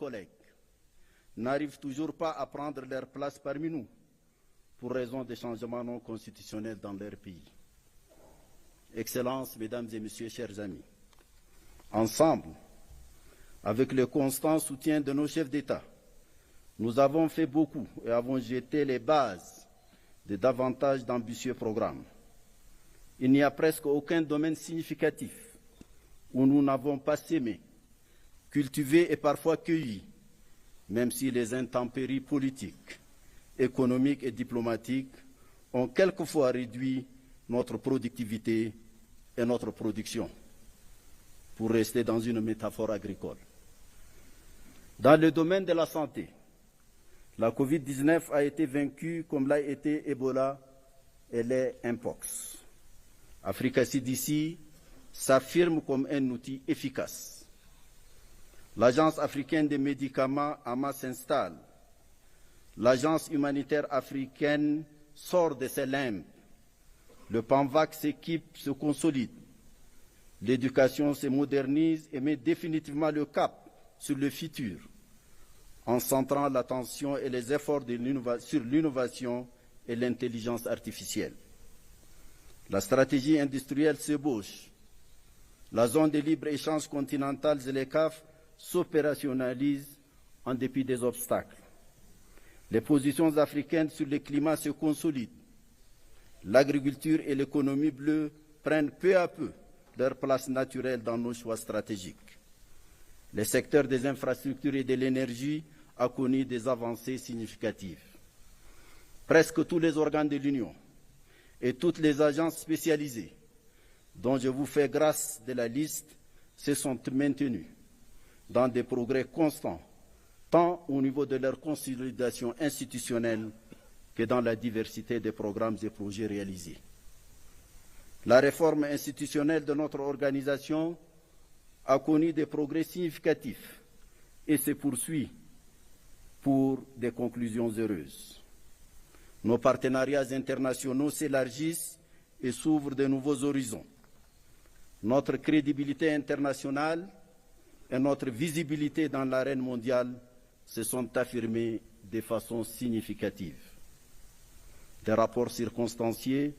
collègues n'arrivent toujours pas à prendre leur place parmi nous pour raison des changements non constitutionnels dans leur pays. Excellences, Mesdames et Messieurs, chers amis, ensemble, avec le constant soutien de nos chefs d'État, nous avons fait beaucoup et avons jeté les bases de davantage d'ambitieux programmes. Il n'y a presque aucun domaine significatif où nous n'avons pas sémé, cultivé et parfois cueilli, même si les intempéries politiques, économiques et diplomatiques ont quelquefois réduit notre productivité et notre production, pour rester dans une métaphore agricole. Dans le domaine de la santé, la Covid-19 a été vaincue comme l'a été Ebola et les Mpox. Africa CDC s'affirme comme un outil efficace. L'Agence africaine des médicaments, AMA, s'installe. L'Agence humanitaire africaine sort de ses limbes. Le PANVAC s'équipe, se consolide. L'éducation se modernise et met définitivement le cap sur le futur, en centrant l'attention et les efforts sur l'innovation et l'intelligence artificielle. La stratégie industrielle s'ébauche. La zone de libre-échange continentale ZLECAf s'opérationnalise en dépit des obstacles. Les positions africaines sur le climat se consolident. L'agriculture et l'économie bleue prennent peu à peu leur place naturelle dans nos choix stratégiques. Le secteur des infrastructures et de l'énergie a connu des avancées significatives. Presque tous les organes de l'Union et toutes les agences spécialisées, dont je vous fais grâce de la liste, se sont maintenus dans des progrès constants, tant au niveau de leur consolidation institutionnelle que dans la diversité des programmes et projets réalisés. La réforme institutionnelle de notre organisation a connu des progrès significatifs et se poursuit pour des conclusions heureuses. Nos partenariats internationaux s'élargissent et s'ouvrent de nouveaux horizons. Notre crédibilité internationale et notre visibilité dans l'arène mondiale se sont affirmées de façon significative. Des rapports circonstanciés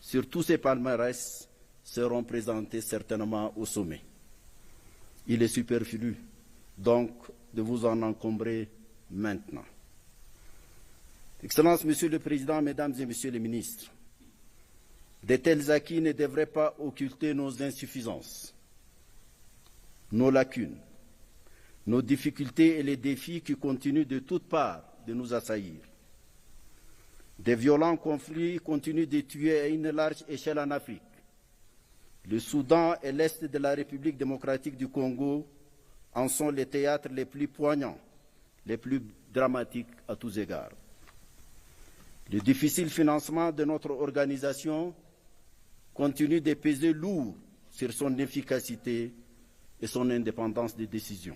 sur tous ces palmarès seront présentés certainement au sommet. Il est superflu, donc, de vous en encombrer maintenant. Excellences, Monsieur le Président, Mesdames et Messieurs les ministres, de tels acquis ne devraient pas occulter nos insuffisances, nos lacunes, nos difficultés et les défis qui continuent de toutes parts de nous assaillir. Des violents conflits continuent de tuer à une large échelle en Afrique. Le Soudan et l'Est de la République démocratique du Congo en sont les théâtres les plus poignants, les plus dramatiques à tous égards. Le difficile financement de notre organisation continue de peser lourd sur son efficacité et son indépendance de décision.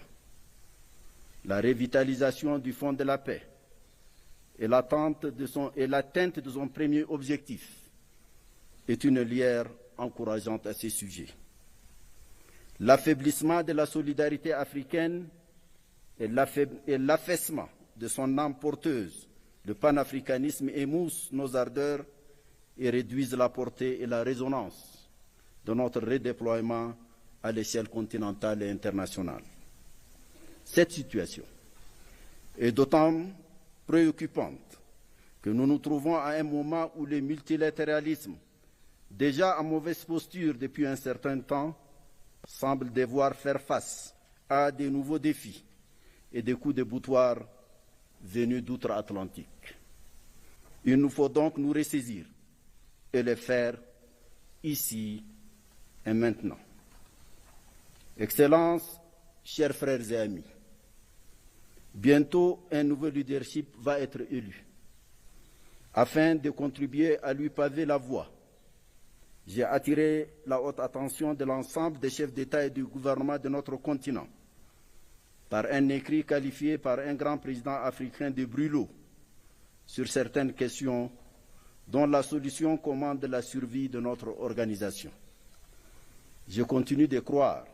La revitalisation du Fonds de la paix et l'atteinte de son premier objectif est une lueur encourageante à ces sujets. L'affaiblissement de la solidarité africaine et l'affaissement de son âme porteuse, le panafricanisme émoussent nos ardeurs et réduisent la portée et la résonance de notre redéploiement à l'échelle continentale et internationale. Cette situation est d'autant préoccupante que nous nous trouvons à un moment où le multilatéralisme, déjà en mauvaise posture depuis un certain temps, semble devoir faire face à de nouveaux défis et des coups de boutoir venus d'outre-Atlantique. Il nous faut donc nous ressaisir et le faire ici et maintenant. Excellences, chers frères et amis, bientôt un nouveau leadership va être élu. Afin de contribuer à lui paver la voie, j'ai attiré la haute attention de l'ensemble des chefs d'État et du gouvernement de notre continent par un écrit qualifié par un grand président africain de brûlot sur certaines questions dont la solution commande la survie de notre organisation. Je continue de croire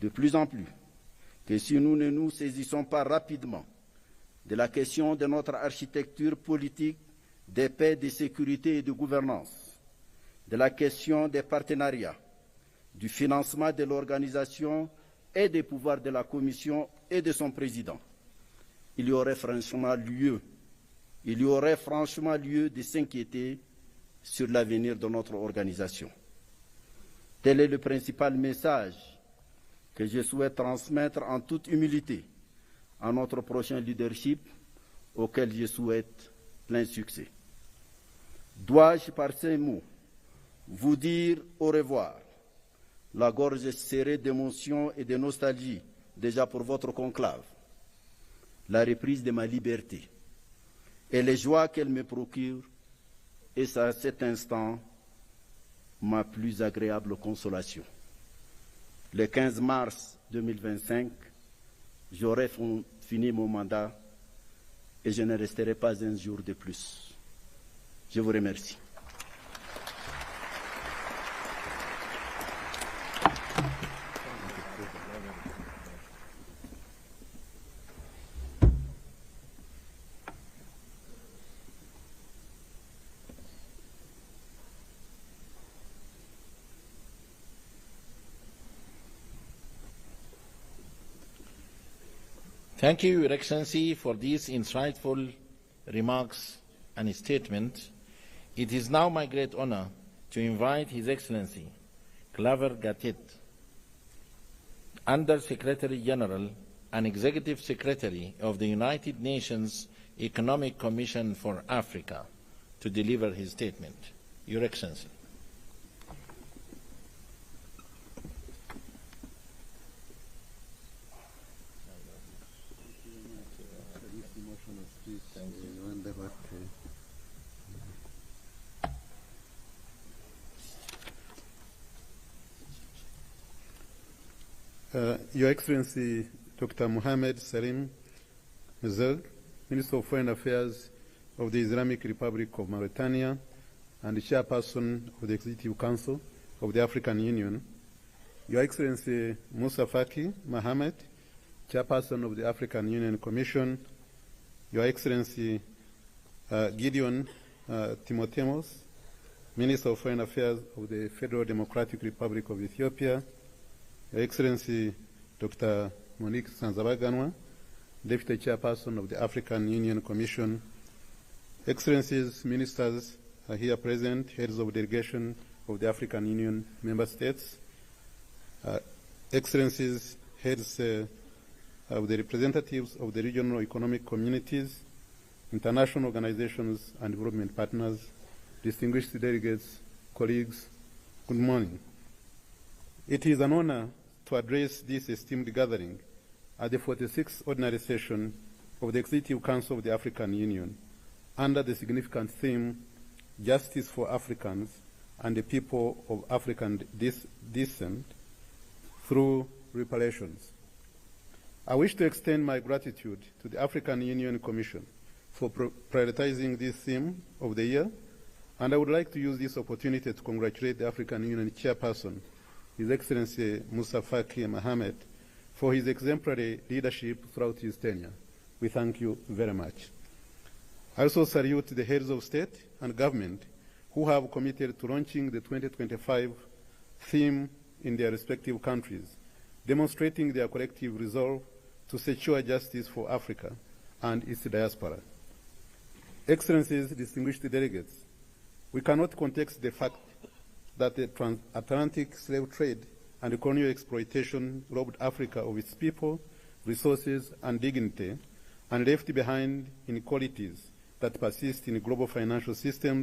de plus en plus que si nous ne nous saisissons pas rapidement de la question de notre architecture politique, de paix, de sécurité et de gouvernance, de la question des partenariats, du financement de l'organisation et des pouvoirs de la Commission et de son président, il y aurait franchement lieu de s'inquiéter sur l'avenir de notre organisation. Tel est le principal message que je souhaite transmettre en toute humilité à notre prochain leadership, auquel je souhaite plein succès. Dois-je par ces mots vous dire au revoir, la gorge serrée d'émotion et de nostalgie déjà pour votre conclave, la reprise de ma liberté et les joies qu'elle me procure, et c'est à cet instant ma plus agréable consolation. Le 15 mars 2025, j'aurai fini mon mandat et je ne resterai pas un jour de plus. Je vous remercie. Thank you, Your Excellency, for these insightful remarks and statement. It is now my great honor to invite His Excellency Claver Gatit, Under Secretary General and Executive Secretary of the United Nations Economic Commission for Africa, to deliver his statement. Your Excellency. Your Excellency Dr. Mohamed Salim Mzeg, Minister of Foreign Affairs of the Islamic Republic of Mauritania and the Chairperson of the Executive Council of the African Union, Your Excellency Moussa Faki Mohamed, Chairperson of the African Union Commission, Your Excellency Gideon Timothemos, Minister of Foreign Affairs of the Federal Democratic Republic of Ethiopia, Your Excellency Dr. Monique Sanzabaganwa, Deputy Chairperson of the African Union Commission, Excellencies, Ministers are here present, Heads of Delegation of the African Union Member States, Excellencies, Heads of the representatives of the regional economic communities, international organizations and development partners, distinguished delegates, colleagues, good morning. It is an honor to address this esteemed gathering at the 46th Ordinary Session of the Executive Council of the African Union under the significant theme, Justice for Africans and the People of African Descent through Reparations. I wish to extend my gratitude to the African Union Commission for prioritizing this theme of the year, and I would like to use this opportunity to congratulate the African Union Chairperson, His Excellency Moussa Faki Mohamed, for his exemplary leadership throughout his tenure. We thank you very much. I also salute the heads of state and government who have committed to launching the 2025 theme in their respective countries, demonstrating their collective resolve to secure justice for Africa and its diaspora. Excellencies, distinguished delegates, we cannot contest the fact that the transatlantic slave trade and colonial exploitation robbed Africa of its people, resources, and dignity, and left behind inequalities that persist in global financial systems